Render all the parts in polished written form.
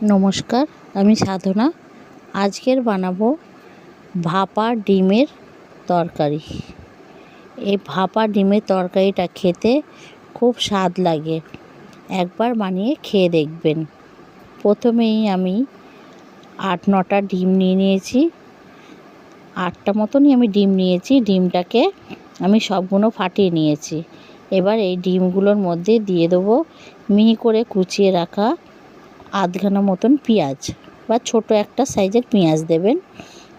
নমস্কার, আমি সাধনা। আজকের বানাবো ভাপা ডিমের তরকারি। এই ভাপা ডিমের তরকারিটা খেতে খুব স্বাদ লাগে, একবার বানিয়ে খেয়ে দেখবেন। প্রথমেই আমি 8-9টা ডিম নিয়েছি। 8টা মতনই আমি ডিম নিয়েছি। ডিমটাকে আমি সবগুলো ফাটিয়ে নিয়েছি। এবার এই ডিমগুলোর মধ্যে দিয়ে দেবো মিহি করে কুচিয়ে রাখা আধখানা মতন পেঁয়াজ বা ছোট একটা সাইজের পেঁয়াজ দেবেন।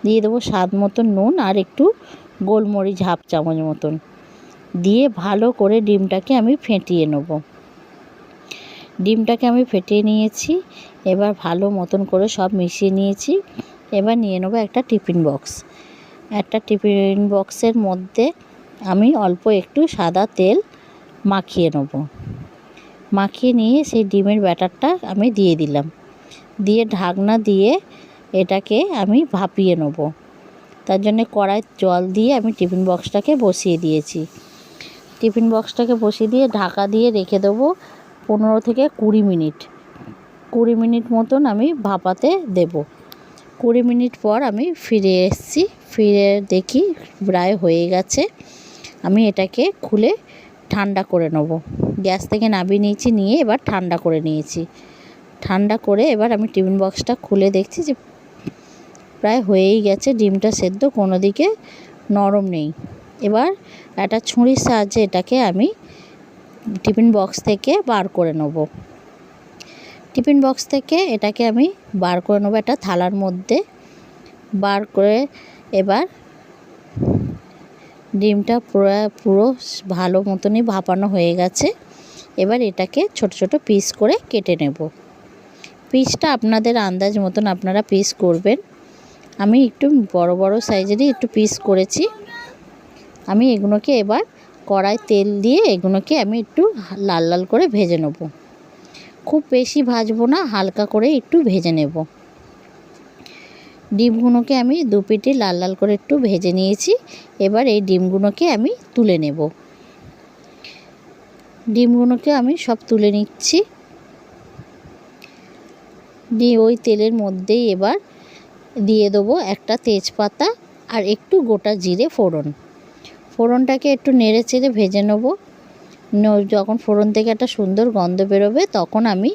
দিয়ে দেবো স্বাদ মতন নুন আর একটু গোলমরিচ হাফ চামচ মতন দিয়ে ভালো করে ডিমটাকে আমি ফেটিয়ে নেব। ডিমটাকে আমি ফেটিয়ে নিয়েছি। এবার ভালো মতন করে সব মিশিয়ে নিয়েছি। এবার নিয়ে নেবো একটা টিফিন বক্স। একটা টিফিন বক্সের মধ্যে আমি অল্প একটু সাদা তেল মাখিয়ে নেব। মাখিয়ে নিয়ে সেই ডিমের ব্যাটারটা আমি দিয়ে দিলাম। দিয়ে ঢাকনা দিয়ে এটাকে আমি ভাপিয়ে নেব। তার জন্য কড়াই জল দিয়ে আমি টিফিন বক্সটাকে বসিয়ে দিয়েছি। টিফিন বক্সটাকে বসিয়ে দিয়ে ঢাকা দিয়ে রেখে দেবো 15 থেকে 20 মিনিট। 20 মিনিট মতন আমি ভাপাতে দেব। 20 মিনিট পর আমি ফিরে এসেছি। ফিরে দেখি প্রায় হয়ে গেছে। আমি এটাকে খুলে ঠান্ডা করে নেব। গ্যাস থেকে নামিয়ে নিয়েছি, নিয়ে এবার ঠান্ডা করে নিয়েছি। ঠান্ডা করে এবার আমি টিফিন বক্সটা খুলে দেখছি যে প্রায় হয়েই গেছে। ডিমটা সেদ্ধ, কোনো দিকে নরম নেই। এবার একটা ছুরির সাহায্যে এটাকে আমি টিফিন বক্স থেকে বার করে নেব। টিফিন বক্স থেকে এটাকে আমি বার করে নেব একটা থালার মধ্যে। বার করে এবার ডিমটা পুরো ভালো মতনই ভাপানো হয়ে গেছে। এবার এটাকে ছোট ছোট পিস করে কেটে নেব। পিসটা আপনাদের আন্দাজ মতন আপনারা পিস করবেন। আমি একটু বড় বড় সাইজেরই একটু পিস করেছি। আমি এগুলোকে এবার কড়াই তেল দিয়ে এগুলোকে আমি একটু লাল লাল করে ভেজে নেব। খুব বেশি ভাজবো না, হালকা করে একটু ভেজে নেব। ডিমগুলোকে আমি দু পিঠে লাল লাল করে একটু ভেজে নিয়েছি। এবার এই ডিমগুলোকে আমি তুলে নেব। ডিমগুলোকে আমি সব তুলে নিচ্ছি। দিয়ে ওই তেলের মধ্যেই এবার দিয়ে দেবো একটা তেজপাতা আর একটু গোটা জিরে ফোড়ন। ফোড়নটাকে একটু নেড়ে চেড়ে ভেজে নেব। যখন ফোড়ন থেকে একটা সুন্দর গন্ধ বেরোবে তখন আমি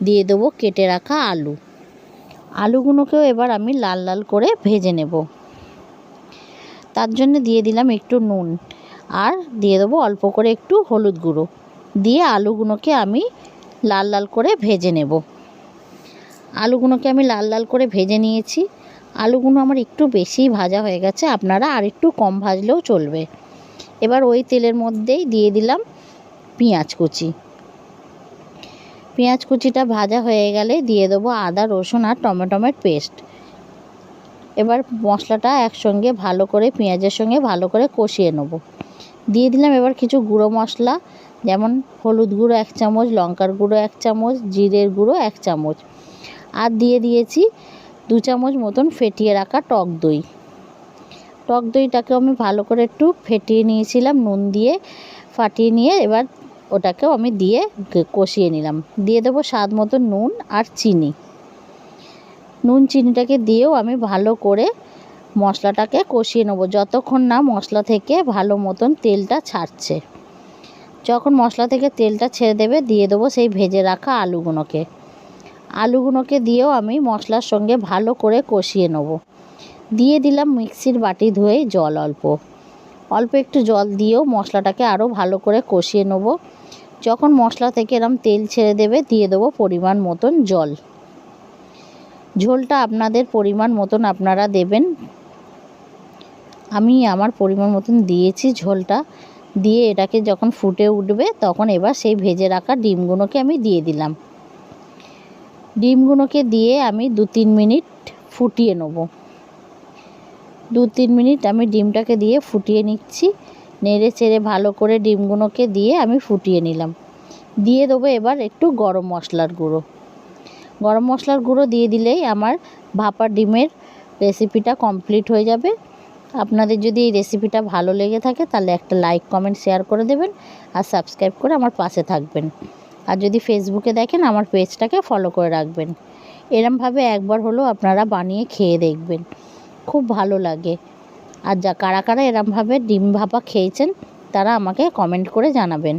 দিয়ে দেবো কেটে রাখা আলু। আলুগুলোকেও এবার আমি লাল লাল করে ভেজে নেব। তার জন্য দিয়ে দিলাম একটু নুন আর দিয়ে দেবো অল্প করে একটু হলুদ গুঁড়ো। দিয়ে আলুগুলোকে আমি লাল লাল করে ভেজে নেব। আলুগুলোকে আমি লাল লাল করে ভেজে নিয়েছি। আলুগুলো আমার একটু বেশি ভাজা হয়ে গেছে, আপনারা আর একটু কম ভাজলেও চলবে। এবার ওই তেলের মধ্যেই দিয়ে দিলাম পেঁয়াজ কুচি। পেঁয়াজ কুচিটা ভাজা হয়ে গেলে দিয়ে দেবো আদা রসুন আর টমেটোর পেস্ট। এবার মশলাটা একসঙ্গে ভালো করে পেঁয়াজের সঙ্গে ভালো করে কষিয়ে নেব। দিয়ে দিলাম এবার কিছু গুঁড়ো মশলা, যেমন হলুদ গুঁড়ো 1 চামচ, লঙ্কার গুঁড়ো 1 চামচ, জিরের গুঁড়ো 1 চামচ আর দিয়ে দিয়েছি 2 চামচ মতন ফেটিয়ে রাখা টক দই। টক দইটাকে আমি ভালো করে একটু ফেটিয়ে নিয়েছিলাম নুন দিয়ে ফাটিয়ে নিয়ে। এবার ওটাকেও আমি দিয়ে কষিয়ে নিলাম। দিয়ে দেবো স্বাদ মতো নুন আর চিনি। নুন চিনিটাকে দিয়েও আমি ভালো করে মশলাটাকে কষিয়ে নেব যতক্ষণ না মশলা থেকে ভালো মতন তেলটা ছাড়ছে। যখন মশলা থেকে তেলটা ছেড়ে দেবে দিয়ে দেবো সেই ভেজে রাখা আলুগুলোকে। আলুগুলোকে দিয়েও আমি মশলার সঙ্গে ভালো করে কষিয়ে নেব। দিয়ে দিলাম মিক্সির বাটি ধুয়ে জল, অল্প একটু জল দিয়েও মশলাটাকে আরও ভালো করে কষিয়ে নেব। যখন মশলা থেকে এরম তেল ছেড়ে দেবে দিয়ে দেবো পরিমাণ মতন জল। ঝোলটা আপনাদের পরিমাণ মতন আপনারা দেবেন। আমি আমার পরিমাণ মতন দিয়েছি ঝোলটা। দিয়ে এটাকে যখন ফুটে উঠবে তখন এবার সেই ভেজে রাখা ডিমগুলোকে আমি দিয়ে দিলাম। ডিমগুলোকে দিয়ে আমি 2-3 মিনিট ফুটিয়ে নেব। 2-3 মিনিট আমি ডিমটাকে দিয়ে ফুটিয়ে নিচ্ছি। নেড়ে চেড়ে ভালো করে ডিমগুলোকে দিয়ে আমি ফুটিয়ে নিলাম। দিয়ে দেবো এবার একটু গরম মশলার গুঁড়ো। গরম মশলার গুঁড়ো দিয়ে দিলেই আমার ভাপা ডিমের রেসিপিটা কমপ্লিট হয়ে যাবে। আপনাদের যদি এই রেসিপিটা ভালো লেগে থাকে তাহলে একটা লাইক কমেন্ট শেয়ার করে দেবেন আর সাবস্ক্রাইব করে আমার পাশে থাকবেন। আর যদি ফেসবুকে দেখেন আমার পেজটাকে ফলো করে রাখবেন। এরমভাবে একবার হলেও আপনারা বানিয়ে খেয়ে দেখবেন, খুব ভালো লাগে। আর কারা কারা এরমভাবে ডিম ভাপা খেয়েছেন তারা আমাকে কমেন্ট করে জানাবেন।